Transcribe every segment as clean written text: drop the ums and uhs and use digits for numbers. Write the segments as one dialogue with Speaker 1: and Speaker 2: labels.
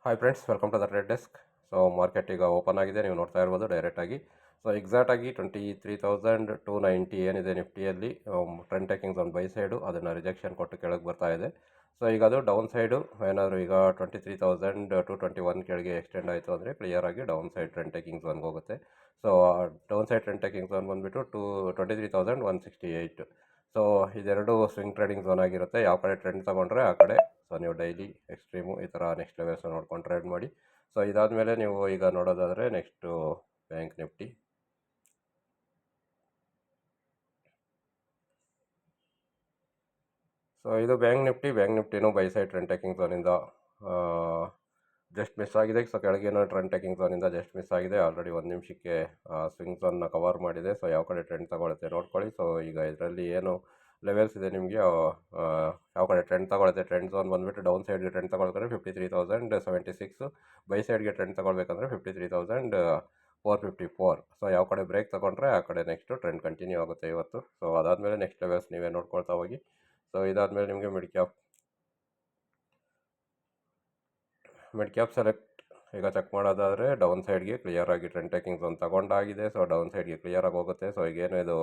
Speaker 1: Hi friends, welcome to the trade desk. So market ಈಗ open ಆಗಿದೆ, ನೀವು ನೋಡ್ತಾ ಇರ್ಬೋದು ಡೈರೆಕ್ಟಾಗಿ. ಸೊ ಎಕ್ಸಾಕ್ಟಾಗಿ 23,290 ಏನಿದೆ ನಿಫ್ಟಿಯಲ್ಲಿ ಟ್ರೆಂಡ್ ಟೇಕಿಂಗ್ಸ್ ಒಂದು ಬೈ ಸೈಡು ಅದನ್ನು ರಿಜೆಕ್ಷನ್ ಕೊಟ್ಟು ಕೆಳಗೆ ಬರ್ತಾ ಇದೆ. ಸೊ ಈಗ ಅದು ಡೌನ್ ಸೈಡು ಏನಾದರೂ ಈಗ 23,221 ಕೆಳಗೆ ಎಕ್ಸ್ಟೆಂಡ್ ಆಯಿತು ಅಂದರೆ ಕ್ಲಿಯರಾಗಿ ಡೌನ್ ಸೈಡ್ ಟ್ರೆಂಡ್ ಟೇಕಿಂಗ್ಸ್ ಒನ್ಗೆ ಹೋಗುತ್ತೆ. So down side trend taking zone ಬಂದುಬಿಟ್ಟು 23,168. ಸೊ ಇದೆರಡು ಸ್ವಿಂಗ್ ಟ್ರೇಡಿಂಗ್ ಝೋನ್ ಆಗಿರುತ್ತೆ. ಯಾವ ಕಡೆ ಟ್ರೆಂಡ್ ತೊಗೊಂಡ್ರೆ ಆ ಕಡೆ. ಸೊ ನೀವು ಡೈಲಿ ಎಕ್ಸ್ಟ್ರೀಮು ಈ ಥರ ನೆಕ್ಸ್ಟ್ ಲೆವೆಲ್ಸ್ ನೋಡ್ಕೊಂಡು ಟ್ರೇಡ್ ಮಾಡಿ. ಸೊ ಇದಾದಮೇಲೆ ನೀವು ಈಗ ನೋಡೋದಾದರೆ ನೆಕ್ಸ್ಟು ಬ್ಯಾಂಕ್ ನಿಫ್ಟಿ. ಸೊ ಇದು ಬ್ಯಾಂಕ್ ನಿಫ್ಟಿನೂ ಬೈ ಸೈಡ್ ಟ್ರೆಂಡ್ ಟೇಕಿಂಗ್ ಝೋನಿಂದ ಜಸ್ಟ್ ಮಿಸ್ ಆಗಿದೆ. ಸೊ ಕೆಳಗೇನೋ ಟ್ರೆಂಡ್ ಟೇಕಿಂಗ್ ಝೋನಿಂದ ಜಸ್ಟ್ ಮಿಸ್ ಆಗಿದೆ. ಆಲ್ರೆಡಿ ಒಂದು ನಿಮಿಷಕ್ಕೆ ಸ್ವಿಂಗ್ ಝೋನ್ನ ಕವರ್ ಮಾಡಿದೆ. ಸೊ ಯಾವ ಕಡೆ ಟ್ರೆಂಡ್ ತಗೊಳುತ್ತೆ ನೋಡ್ಕೊಳ್ಳಿ. ಸೊ ಈಗ ಇದರಲ್ಲಿ ಏನು ಲೆವೆಲ್ಸ್ ಇದೆ ನಿಮಗೆ ಯಾವ ಕಡೆ ಟ್ರೆಂಡ್ ತಗೊಳುತ್ತೆ. ಟ್ರೆಂಡ್ ಝೋನ್ ಬಂದುಬಿಟ್ಟು ಡೌನ್ ಸೈಡ್ಗೆ ಟ್ರೆಂಡ್ ತಗೊಳ್ತಾರೆ 53,076. ಬೈ ಸೈಡ್ಗೆ ಟ್ರೆಂಡ್ ತಗೊಳ್ಬೇಕಂದ್ರೆ 53,454. ಸೊ ಯಾವ ಕಡೆ ಬ್ರೇಕ್ ತಗೊಂಡ್ರೆ ಆ ಕಡೆ ನೆಕ್ಸ್ಟು ಟ್ರೆಂಡ್ ಕಂಟಿನ್ಯೂ ಆಗುತ್ತೆ ಇವತ್ತು. ಸೊ ಅದಾದಮೇಲೆ ನೆಕ್ಸ್ಟ್ ಲೆವೆಲ್ಸ್ ನೀವೇ ನೋಡ್ಕೊಳ್ತಾ ಹೋಗಿ. ಸೊ ಇದಾದಮೇಲೆ ನಿಮಗೆ ಮಿಡ್ ಕ್ಯಾಪ್ ಸೆಲೆಕ್ಟ್ ಈಗ ಚೆಕ್ ಮಾಡೋದಾದರೆ ಡೌನ್ ಸೈಡ್ಗೆ ಕ್ಲಿಯರಾಗಿ ಟ್ರೆಂಡ್ ಟೇಕಿಂಗ್ಸ್ ಒಂದು ತಗೊಂಡಾಗಿದೆ. ಸೊ ಡೌನ್ ಸೈಡ್ಗೆ ಕ್ಲಿಯರಾಗಿ ಹೋಗುತ್ತೆ. ಸೊ ಈಗೇನು ಇದು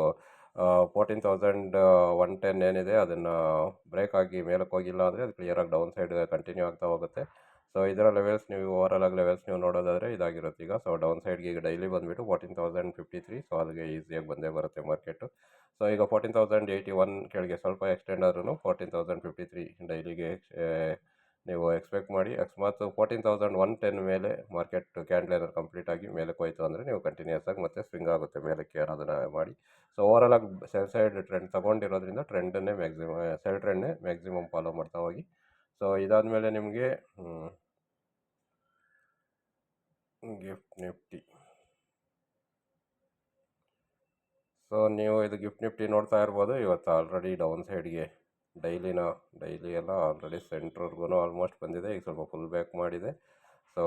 Speaker 1: 14,110 ಏನಿದೆ ಅದನ್ನು ಬ್ರೇಕ್ ಆಗಿ ಮೇಲಕ್ಕೆ ಹೋಗಿಲ್ಲ ಅಂದರೆ ಅದು ಕ್ಲಿಯರಾಗಿ ಡೌನ್ ಸೈಡ್ ಕಂಟಿನ್ಯೂ ಆಗ್ತಾ ಹೋಗುತ್ತೆ. ಸೊ ಇದರ ಲೆವೆಲ್ಸ್ ನೀವು ಓವರಾಲ್ ಆಗಿ ಲೆವೆಲ್ಸ್ ನೀವು ನೋಡೋದಾದರೆ ಇದಾಗಿರುತ್ತೆ ಈಗ. ಸೊ ಡೌನ್ ಸೈಡ್ಗೆ ಈಗ ಡೈಲಿ ಬಂದುಬಿಟ್ಟು 14,053. ಸೊ ಅಲ್ಲಿಗೆ ಈಸಿಯಾಗಿ ಬಂದೇ ಬರುತ್ತೆ ಮಾರ್ಕೆಟು. ಸೊ ಈಗ 14,081 ಕೆಳಗೆ ಸ್ವಲ್ಪ ಎಕ್ಸ್ಟೆಂಡ್ ಆದ್ರೂ 14,053 ಡೈಲಿಗೆ ನೀವು ಎಕ್ಸ್ಪೆಕ್ಟ್ ಮಾಡಿ. ಅಕಸ್ಮಾತ್ 14,110 ಮೇಲೆ ಮಾರ್ಕೆಟ್ ಕ್ಯಾಂಡಲ್ ಏನಾದ್ರು ಕಂಪ್ಲೀಟ್ ಆಗಿ ಮೇಲಕ್ಕೆ ಹೋಯಿತು ಅಂದರೆ ನೀವು ಕಂಟಿನ್ಯೂಸ್ ಆಗಿ ಮತ್ತೆ ಸ್ವಿಂಗ್ ಆಗುತ್ತೆ ಮೇಲಕ್ಕೆ ಅನ್ನೋದನ್ನು ಮಾಡಿ. ಸೊ ಓವರಾಲ್ ಆಗಿ ಸೆಲ್ ಸೈಡ್ ಟ್ರೆಂಡ್ ತೊಗೊಂಡಿರೋದ್ರಿಂದ ಟ್ರೆಂಡನ್ನೇ ಸೆಲ್ ಟ್ರೆಂಡ್ನೇ ಮ್ಯಾಕ್ಸಿಮಮ್ ಫಾಲೋ ಮಾಡ್ತಾ ಹೋಗಿ. ಸೊ ಇದಾದಮೇಲೆ ನಿಮಗೆ ಗಿಫ್ಟ್ ನಿಫ್ಟಿ. ಸೊ ನೀವು ಇದು ಗಿಫ್ಟ್ ನಿಫ್ಟಿ ನೋಡ್ತಾ ಇರ್ಬೋದು. ಇವತ್ತು ಆಲ್ರೆಡಿ ಡೌನ್ ಸೈಡ್ಗೆ ಡೈಲಿ ಎಲ್ಲ ಆಲ್ರೆಡಿ ಸೆಂಟ್ರ್ವರೆಗೂ ಆಲ್ಮೋಸ್ಟ್ ಬಂದಿದೆ. ಈಗ ಸ್ವಲ್ಪ ಫುಲ್ ಬ್ಯಾಕ್ ಮಾಡಿದೆ. ಸೊ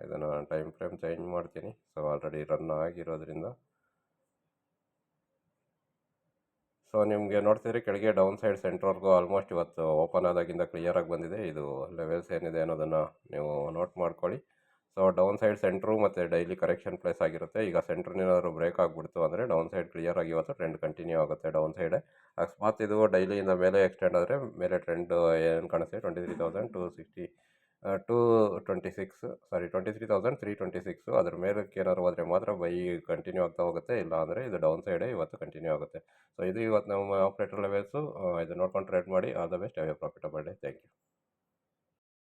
Speaker 1: ಇದನ್ನು ಟೈಮ್ ಫ್ರೇಮ್ ಚೇಂಜ್ ಮಾಡ್ತೀನಿ. ಸೊ ಆಲ್ರೆಡಿ ರನ್ ಆಗಿರೋದ್ರಿಂದ ಸೊ ನಿಮಗೆ ನೋಡ್ತಿದ್ರೆ ಕೆಳಗೆ ಡೌನ್ ಸೈಡ್ ಸೆಂಟ್ರ್ವರೆಗೂ ಆಲ್ಮೋಸ್ಟ್ ಇವತ್ತು ಓಪನ್ ಆದಾಗಿಂದ ಕ್ಲಿಯರಾಗಿ ಬಂದಿದೆ. ಇದು ಲೆವೆಲ್ಸ್ ಏನಿದೆ ಅನ್ನೋದನ್ನು ನೀವು ನೋಟ್ ಮಾಡ್ಕೊಳ್ಳಿ. ಸೊ ಡೌನ್ ಸೈಡ್ ಸೆಂಟ್ರು ಮತ್ತು ಡೈಲಿ ಕರೆಕ್ಷನ್ ಪ್ಲೇಸ್ ಆಗಿರುತ್ತೆ. ಈಗ ಸೆಂಟ್ರ್ನೇನಾದ್ರು ಬ್ರೇಕ್ ಆಗಿಬಿಡ್ತು ಅಂದರೆ ಡೌನ್ ಸೈಡ್ ಕ್ಲಿಯರ್ ಆಗಿ ಇವತ್ತು ಟ್ರೆಂಡ್ ಕಂಟಿನ್ಯೂ ಆಗುತ್ತೆ ಡೌನ್ ಸೈಡೆ. ಅಕಸ್ಮಾತ್ ಇದು ಡೈಲಿಯಿಂದ ಮೇಲೆ ಎಕ್ಸ್ಟೆಂಡ್ ಆದರೆ ಮೇಲೆ ಟ್ರೆಂಡ್ ಏನು ಕಾಣಿಸ್ತೀವಿ 23,326 ಅದ್ರ ಮೇಲಕ್ಕೆ ಏನಾದ್ರು ಹೋದರೆ ಮಾತ್ರ ಬೈ ಕಂಟಿನ್ಯೂ ಆಗ್ತಾ ಹೋಗುತ್ತೆ. ಇಲ್ಲ ಅಂದರೆ ಇದು ಡೌನ್ ಸೈಡೇ ಇವತ್ತು ಕಂಟಿನ್ಯೂ ಆಗುತ್ತೆ. ಸೊ ಇದು ಇವತ್ತು ನಮ್ಮ ಆಪ್ರೇಟರ್ ಲೆವೆಲ್ಸು. ಇದು ನೋಡ್ಕೊಂಡು ಟ್ರೇಡ್ ಮಾಡಿ. All the best. Have a profitable day. Thank you.